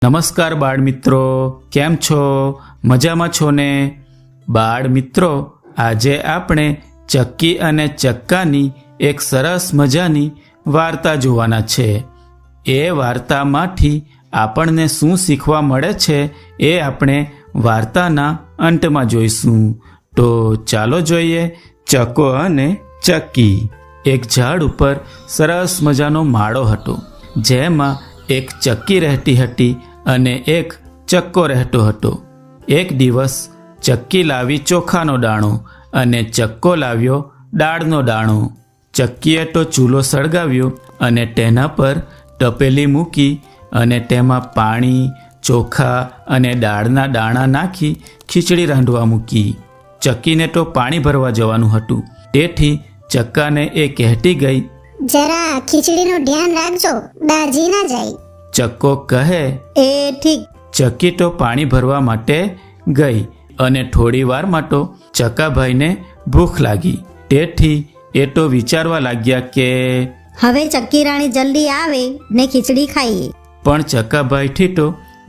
નમસ્કાર બાળ મિત્રો, કેમ છો? મજામાં છો ને? બાળ મિત્રો, આજે આપણે ચક્કી અને ચક્કાની એક સરસ મજાની વાર્તા જોવાના છે. એ વાર્તામાંથી આપણને શું શીખવા મળે છે એ આપણે વાર્તાના અંતમાં જોઈશું. તો ચાલો જોઈએ ચક્કો અને ચક્કી. એક ઝાડ ઉપર સરસ મજાનો માળો હતો, જેમાં એક ચક્કી રહેતી હતી અને એક ચક્કો રહેતો હતો. એક દિવસ ચક્કી લાવી ચોખાનો દાણો અને ચક્કો લાવ્યો દાળનો દાણો. ચક્કીએ તો ચૂલો સળગાવ્યો અને તેના પર તપેલી મૂકી અને તેમાં પાણી, ચોખા અને દાળના દાણા નાખી ખીચડી રાંધવા મૂકી. ચક્કીને તો પાણી ભરવા જવાનું હતું, તેથી ચક્કાને એ કહેતી ગઈ, જરા ખીચડીનું ધ્યાન રાખજો, દાજી ના જાય. ચક્કો કહે, એ ઠીક. ચક્કી તો પાણી ભરવા માટે ગઈ અને થોડી વારમાં તો ચક્કાભાઈને ભૂખ લાગી. તેથી એ તો વિચારવા લાગ્યા કે હવે ચક્કી રાણી જલ્દી આવે ને ખીચડી ખાઈએ. પણ ચક્કાભાઈથી તો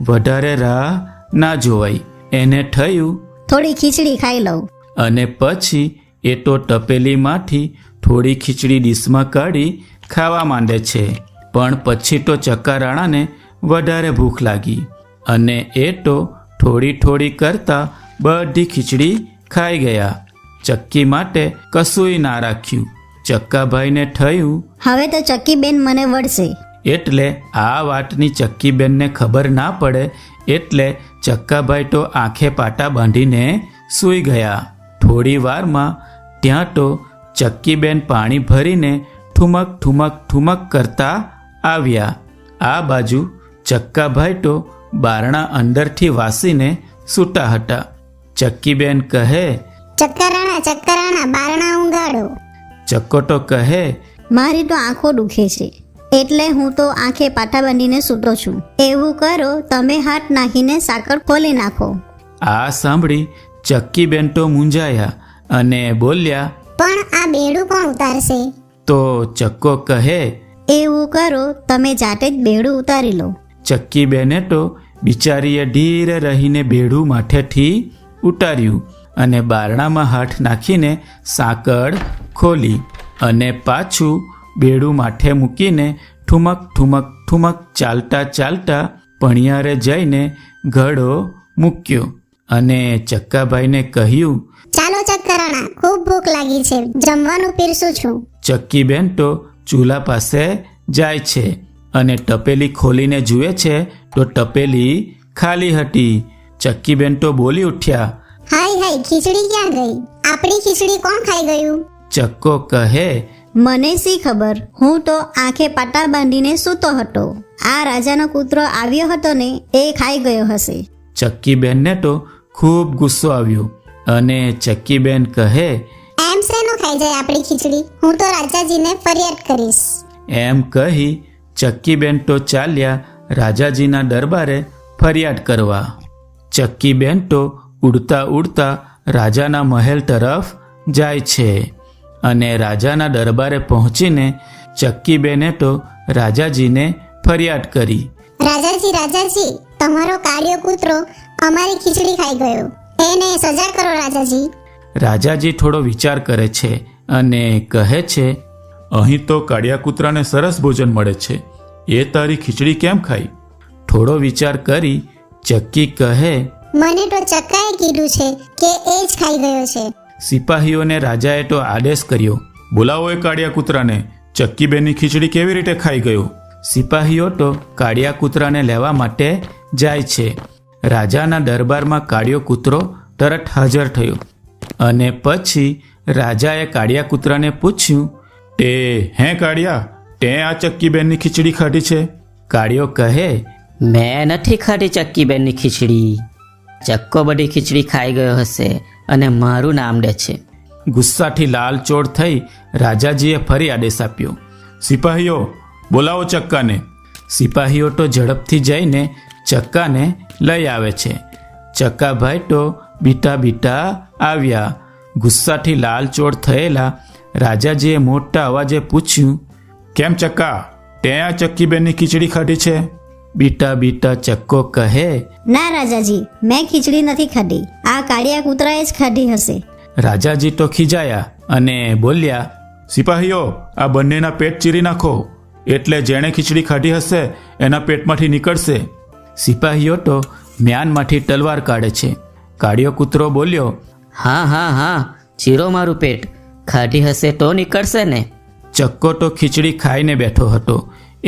વધારે રાહ ના જોવાઈ. એને થયું થોડી ખીચડી ખાઈ લઉં. અને પછી એ તો તપેલીમાંથી થોડી ખીચડી ડીશમાં કાઢી ખાવા માંડે છે. પણ પછી તો ચક્કા રાણાને વધારે ભૂખ લાગી અને એ તો થોડી થોડી કરતા બધી ખીચડી ખાઈ ગયા. ચક્કી માટે કશુંય ના રાખ્યું. ચક્કાભાઈને થયું હવે તો ચક્કી બેન મને વળશે. એટલે આ વાતની ચક્કીબેનને ખબર ના પડે, એટલે ચક્કાભાઈ તો આંખે પાટા બાંધીને સૂઈ ગયા. થોડી વારમાં ત્યાં તો ચક્કીબેન પાણી ભરીને ઠુમક ઠુમક ઠુમક કરતા આવ્યા. આ બાજુ ચક્કાભાઈ તો બારણા અંદરથી વાસીને સૂતા હતા. ચક્કીબેન કહે, ચક્કા રાણા બારણા ઊંઘાડો. ચક્કો તો કહે, મારી તો આંખો દુખે છે, એટલે હું તો આંખે પાટા બાંધીને સૂતો છું. એવું કરો, તમે હાથ નાખીને સાકર ખોલી નાખો. આ સાંભળી ચક્કીબેન તો મૂંઝાયા અને બોલ્યા, પણ આ બેડું કોણ ઉતારશે? તો ચક્કો કહે, એવું કરો, તમે જાતે જ બેડું ઉતારી લો. ચક્કીબેને તો બિચારીએ ધીરે રહીને બેડું માથેથી ઉતાર્યું અને બારણામાં હાથ નાખીને સાંકળ ખોલી અને પાછું બેડું માથે મૂકીને ઠુમક ઠુમક ઠુમક ચાલતા ચાલતા પણિયારે જઈને ઘડો મૂક્યો અને ચક્કાભાઈને કહ્યું, ચાલો ચક્કા રાણા, ખૂબ ભૂખ લાગી છે, જમવાનું પીરસું છું. ચક્કીબેન તો ચૂલા પાસે જાય છે અને ટપેલી ખોલીને જુએ છે તો ટપેલી ખાલી હતી. ચક્કીબેન તો બોલી ઉઠ્યા, હાય ખીચડી ક્યાં ગઈ? આપણી ખીચડી કોણ ખાઈ ગયું? ચક્કો કહે, મને શી ખબર, હું તો આંખે પાટા બાંધીને સૂતો હતો. આ રાજાનો કૂતરો આવ્યો હતો ને, એ ખાઈ ગયો હશે. ચક્કીબેનને તો ખૂબ ગુસ્સો આવ્યો અને ચક્કીબેન કહે, એમ શેનો ખાઈ જાય આપણી ખીચડી? હું તો રાજાજીને ફરિયાદ કરીશ. એમ કહી ચક્કીબેન તો ચાલ્યા રાજાજીના દરબારે ફરિયાદ કરવા. ચક્કીબેન તો ઉડતા ઉડતા રાજાના મહેલ તરફ જાય છે અને રાજાના દરબારે પહોંચીને ચક્કીબેને તો રાજાજીને ફરિયાદ કરી. રાજાજી, તમારો કાળિયો કૂતરો અમારી ખીચડી ખાઈ ગયો, એને સજા કરો રાજાજી. રાજાજી થોડો વિચાર કરે છે અને કહે છે, અહીં તો કાળિયા કૂતરાને સરસ ભોજન મળે છે, એ તારી ખીચડી કેમ ખાઈ? થોડો વિચાર કરી ચક્કી કહે, મને તો ચક્કાએ કીધું છે કે એ જ ખાઈ ગયો છે. સિપાહીઓને રાજાએ તો આદેશ કર્યો, બોલાવો એ કાળિયા કૂતરાને, ચક્કીબેનની ખીચડી કેવી રીતે ખાઈ ગયો? સિપાહીઓ તો કાળિયા કૂતરાને લેવા માટે જાય છે. રાજાના દરબારમાં કાળિયો કૂતરો તરત હાજર થયો અને પછી રાજાએ કાળિયા કૂતરાને પૂછ્યું, હે કાળિયા, તે આ ચક્કીબેનની ખીચડી ખાધી છે? કાળિયો કહે, મેં નથી ખાધી ચક્કીબેનની ખીચડી. ચક્કો બધી ખીચડી ખાઈ ગયો હશે અને મારું નામ લે છે. ગુસ્સાથી લાલચોળ થઈ રાજાજીએ ફરી આદેશ આપ્યો, સિપાહીઓ બોલાવો ચક્કાને. સિપાહીઓ તો ઝડપથી જઈને ચક્કાને લઈ આવે છે. ચક્કાભાઈ તો બીટા બીટા આવ્યા. ગુસ્સાથી લાલચોળ થયેલા રાજાજીએ મોટા અવાજે પૂછ્યું, કેમ ચક્કા, તે આ ચક્કીબેનની ખીચડી ખાધી છે? બીટા બીટા ચક્કો કહે, ના રાજાજી, મેં ખીચડી નથી ખાધી, આ કાળિયા કૂતરાએ જ ખાધી હશે. રાજાજી તો ખીજાયા અને બોલ્યા, સિપાહીઓ, આ બંનેના પેટ ચીરી નાખો, એટલે જેણે ખીચડી ખાધી હશે એના પેટમાંથી નીકળશે. સિપાહીઓ તો મ્યાનમાંથી તલવાર કાઢે છે. કાળિયો કૂતરો બોલ્યો, હા હા હા, ચીરો મારું પેટ, ખાધી હશે તો નીકળશે ને. ચક્કો તો ખીચડી ખાઈને બેઠો હતો,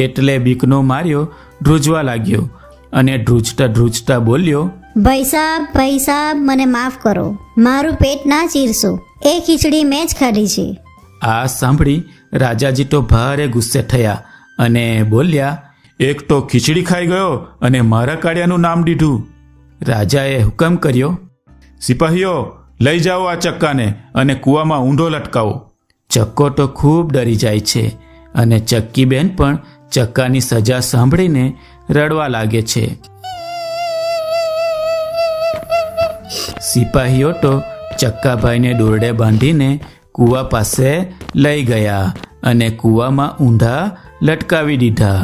એટલે બીકનો માર્યો ધ્રુજવા લાગ્યો અને ધ્રુજતા ધ્રુજતા બોલ્યો, ભાઈ સાહેબ, મને માફ કરો, મારું પેટ ના ચીરશો, એ ખીચડી મેં જ ખાધી છે. આ સાંભળી રાજાજી તો ભારે ગુસ્સે થયા અને બોલ્યા, એક તો ખીચડી ખાઈ ગયો અને મારા કાળિયાનું નામ દીધું. રાજાએ હુકમ કર્યો, સિપાહીઓ, લઈ જાઓ આ ચક્કાને અને કૂવામાં ઊંધો લટકાવો. ચક્કો તો ખૂબ ડરી જાય છે અને ચક્કીબેન પણ ચક્કાની સજા સાંભળીને રડવા લાગે છે. સિપાહીઓ તો ચક્કાભાઈને દોરડે બાંધીને કૂવા પાસે લઈ ગયા અને કૂવામાં ઊંધા લટકાવી દીધા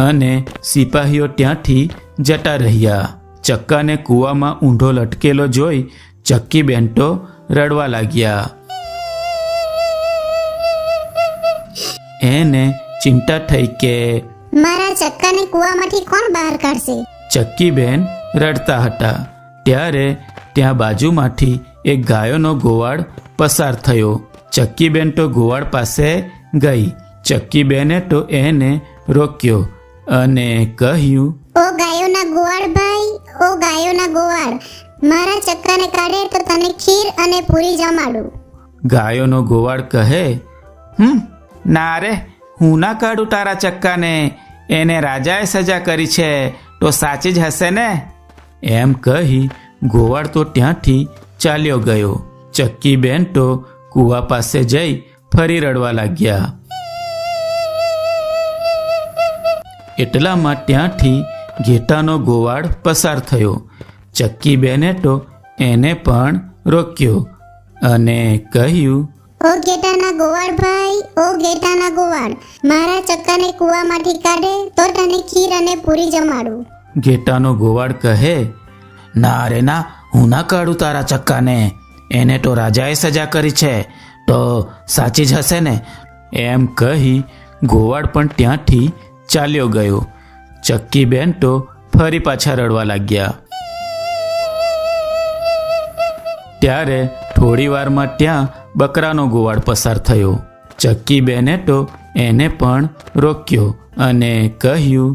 અને સિપાહીઓ ત્યાંથી જતા રહ્યા. ચક્કાને કૂવામાં ઊંધો લટકેલો જોઈ ચક્કીબેન તો રડવા લાગ્યા. એને ચિંતા થઈ કે મારા ચક્કાને કૂવામાંથી કોણ બહાર કાઢશે? ચક્કીબેન રડતા હતા. ત્યારે ત્યાં બાજુમાંથી એક ગાયોનો ગોવાળ પસાર થયો. ચક્કીબેન તો ગોવાળ પાસે ગઈ. ચક્કીબેને તો એને રોક્યો અને કહ્યું, ઓ ગાયોના ગોવાળ ભાઈ, ઓ ગાયોના ગોવાળ, મારા ચક્કાને કાઢે તો તને ખીર અને પૂરી જમાડું. ગાયોનો ગોવાળ કહે, ના રે, હું ના કાઢું તારા ચક્કાને, એને રાજાએ સજા કરી છે તો સાચી જ હશે ને. એમ કહી ગોવાળ તો ત્યાંથી ચાલ્યો ગયો. ચક્કીબેન તો કૂવા પાસે જઈ ફરી રડવા લાગ્યા. એટલામાં ત્યાંથી ઘેટાનો ગોવાળ પસાર થયો. ચક્કીબેને તો એને પણ રોક્યો અને કહ્યું, ઓ ઘેટાના ગોવાળ ભાઈ, ઓ ઘેટાના ગોવાળ, મારા ચક્કાને કૂવામાંથી કાઢે તો તને ખીર અને પૂરી જમાડું. ઘેટાનો ગોવાળ કહે, ના રે ના, હું ના કાઢું તારા ચક્કાને, એને તો રાજાએ સજા કરી છે તો સાચી જ હશે ને. એમ કહી ગોવાળ પણ ત્યાંથી ચાલ્યો ગયો. ચક્કીબેન તો ફરી પાછા રડવા લાગ્યા. ત્યારે થોડી વારમાં ત્યાં બકરાનો ગોવાળ પસાર થયો. ચક્કીબેને તો એને પણ રોક્યો અને કહ્યું,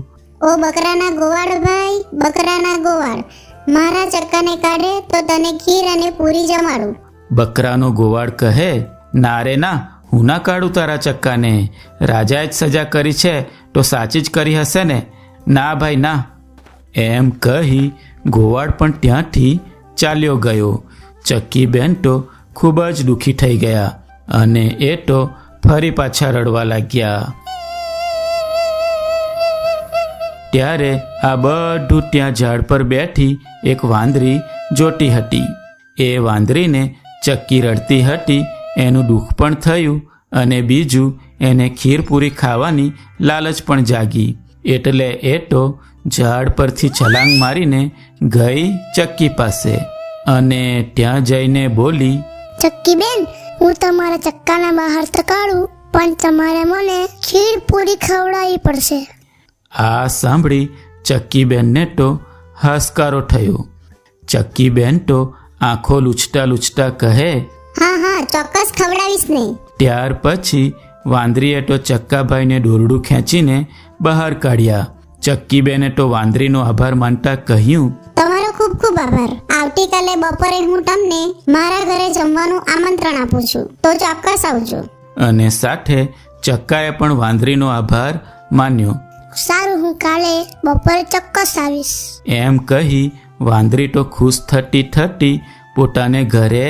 ઓ બકરાના ગોવાળ ભાઈ, બકરાના ગોવાળ, મારા ચક્કાને કાઢે તો તને ખીર અને પૂરી જમાડું. બકરાનો ગોવાળ કહે, ના રે ના, હું ના કાઢું તારા ચક્કાને, રાજાએ જ સજા કરી છે તો સાચી જ કરી હશે ને. ના ભાઈ ના. એમ કહી ગોવાળ પણ ત્યાંથી ચાલ્યો ગયો. ચક્કીબેન તો ખૂબ જ દુઃખી થઈ ગયા અને એ તો ફરી પાછા રડવા લાગ્યા. ત્યારે આ બધું ત્યાં ઝાડ પર બેઠી એક વાંદરી જોતી હતી. એ વાંદરીને ચક્કી રડતી હતી એનું દુઃખ પણ થયું અને બીજું એને ખીરપૂરી ખાવાની લાલચ પણ જાગી. એટલે એ તો ઝાડ પરથી છલાંગ મારીને ગઈ ચક્કી પાસે અને ત્યાં જઈને બોલી, ચક્કી બેન, હું તમારા ચક્કાના બહાર તો કાઢું, પણ તમારે મને ખીર પૂરી ખવડાવવી પડશે. આ સાંભળી ચક્કીબેનને તો હાશકારો થયો. ચક્કીબેન તો આંખો લૂછતા લૂછતા કહે, હા, ચોક્કસ ખવડાવીશ ને. ત્યાર પછી વાંદરીએ તો ચક્કાભાઈને દોરડું ખેંચીને બહાર કાઢ્યા. ચક્કીબેને તો વાંદરીનો આભાર માનતા કહ્યું, તમારો ખૂબ ખૂબ આભાર. આવતીકાલે બપોરે હું તમને મારા ઘરે જમવાનું આમંત્રણ આપું છું, તો ચોક્કસ આવજો. અને સાથે ચક્કાએ પણ વાંદરીનો આભાર માન્યો. સારું, હું કાલે બપોરે ચોક્કસ આવીશ. એમ કહી વાંદરી તો ખુશ થતી થતી પોતાને ઘરે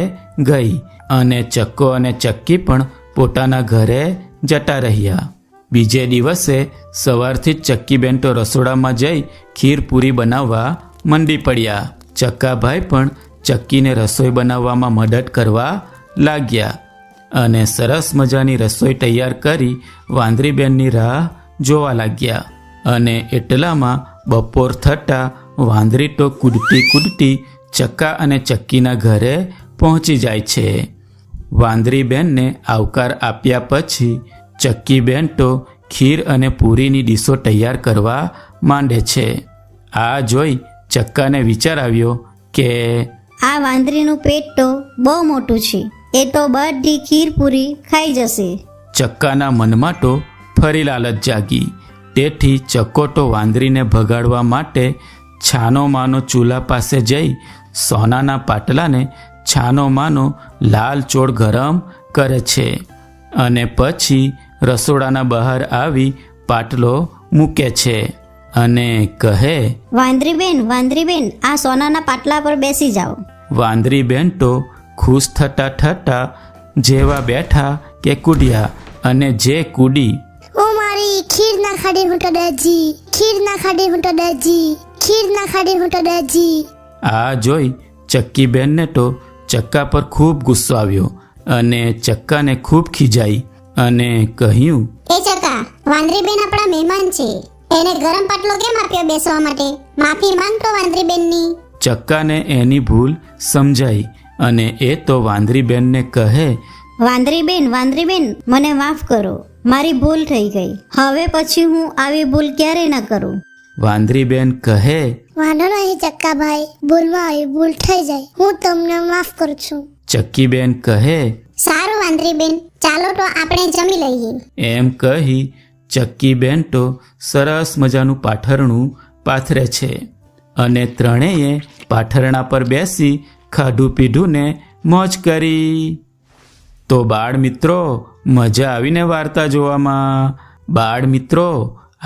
ગઈ અને ચક્કો અને ચક્કી પણ પોતાના ઘરે જતા રહ્યા. બીજે દિવસે સવારથી જ ચક્કીબેન તો રસોડામાં જઈ ખીર પૂરી બનાવવા મંડી પડ્યા. ચક્કાભાઈ પણ ચક્કીને રસોઈ બનાવવામાં મદદ કરવા લાગ્યા અને સરસ મજાની રસોઈ તૈયાર કરી વાંદરીબેનની રાહ જોવા લાગ્યા. અને એટલામાં બપોર થતાં વાંદરી તો કૂદતી કૂદતી ચક્કા અને ચક્કીના ઘરે પહોંચી જાય છે. વાંદરી બેનને આવકાર આપ્યા પછી ચક્કી બેન તો ખીર અને પૂરીની ડીશો તૈયાર કરવા માંડે છે. આ જોઈ ચક્કાને વિચાર આવ્યો કે આ વાંદરીનું પેટ તો બહુ મોટું છે, એ તો બધી ખીર પૂરી ખાઈ જશે. ચક્કાના મનમાં તો ફરી લાલચ જાગી. તેથી ચક્કો તો વાંદરીને ભગાડવા માટે છાનો માનો ચૂલા પાસે જઈ સોનાના પાટલાને છાનો માનો લાલ ચોળ ગરમ કરે છે અને પછી રસોડાના બહાર આવી પાટલો મૂકે છે અને કહે, વાંદરી બેન આ સોનાના પાટલા પર બેસી જાઓ. વાંદરી બેન તો ખુશ થતા થતા જેવા બેઠા કે કૂદ્યા અને જે કૂદી ઓ મારી ખીર ના ખાડી હું તો દાજી, ખીર ના ખાડી હું તો દાજી, ખીર ના ખાડી હું તો દાજી. આ જોઈ ચક્કી બેનને તો ચક્કા પર ખૂબ ગુસ્સો આવ્યો અને ચક્કાને ખૂબ ખીજાઈ અને કહ્યું, એ ચકા, વાંદરી બેન આપણા મહેમાન છે, એને ગરમ પાટલો કેમ આપ્યો બેસવા માટે? માફી માંગતો વાંદરી બેનની. ચક્કાને એની ભૂલ સમજાઈ અને એ તો વાંદરી બેનને કહે, વાંદરી બેન મને માફ કરો, મારી ભૂલ થઈ ગઈ. હવે પછી હું આવી ભૂલ ક્યારેય ન કરું. વાંદરી બેન કહે, વાંધો નહીં ચક્કાભાઈ, ભૂલમાં આવી ભૂલ થઈ જાય, હું તમને માફ કરું છું. ચક્કી બેન કહે, સારું વાંદરી બેન, ચાલો તો આપણે જમી લઈએ. એમ કહી ચક્કી બેન તો સરસ મજાનું પાથરણું પાથરે છે અને ત્રણેય પાથરણા પર બેસી ખાધું પીધું ને મોજ કરી. તો બાળ મિત્રો, મજા આવીને વાર્તા જોવામાં. બાળ મિત્રો,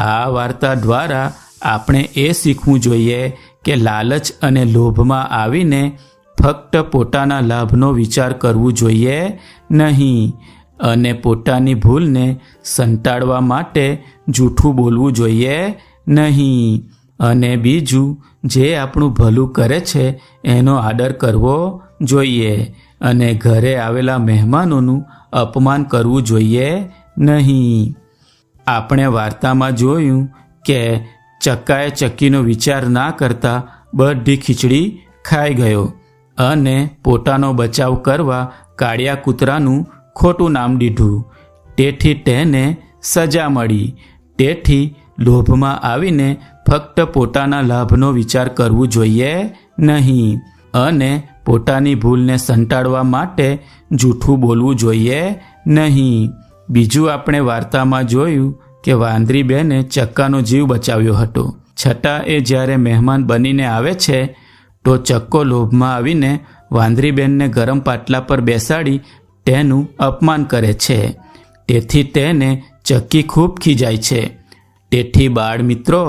આ વાર્તા દ્વારા આપણે એ શીખવું જોઈએ કે લાલચ અને લોભમાં આવીને ફક્ત પોતાના લાભનો વિચાર કરવું જોઈએ નહીં અને પોતાની ભૂલને સંટાળવા માટે જૂઠું બોલવું જોઈએ નહીં. અને બીજું, જે આપણું ભલું કરે છે એનો આદર કરવો જોઈએ અને ઘરે આવેલા મહેમાનોનું અપમાન કરવું જોઈએ નહીં. આપણે વાર્તામાં જોયું કે ચક્કાએ ચક્કીનો વિચાર ના કરતા બધી ખીચડી ખાઈ ગયો અને પોતાનો બચાવ કરવા કાળિયા કૂતરાનું ખોટું નામ દીધું. તેથી તેને સજા મળી. તેથી લોભમાં આવીને ફક્ત પોતાના લાભનો વિચાર કરવું જોઈએ નહીં અને પોતાની ભૂલને સંટાળવા માટે જૂઠું બોલવું જોઈએ નહીં. બીજું આપણે વાર્તામાં જોયું કે વાંદરી બેને ચક્કાનો જીવ બચાવ્યો હતો, છતાં એ જ્યારે મહેમાન બનીને આવે છે તો ચક્કો લોભમાં આવીને વાંદરી બેનને ગરમ પાટલા પર બેસાડી તેનું અપમાન કરે છે. તેથી તેને ચક્કી ખૂબ ખીજાય છે. તેથી બાળ મિત્રો,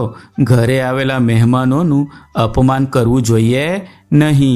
ઘરે આવેલા મહેમાનોનું અપમાન કરવું જોઈએ નહીં.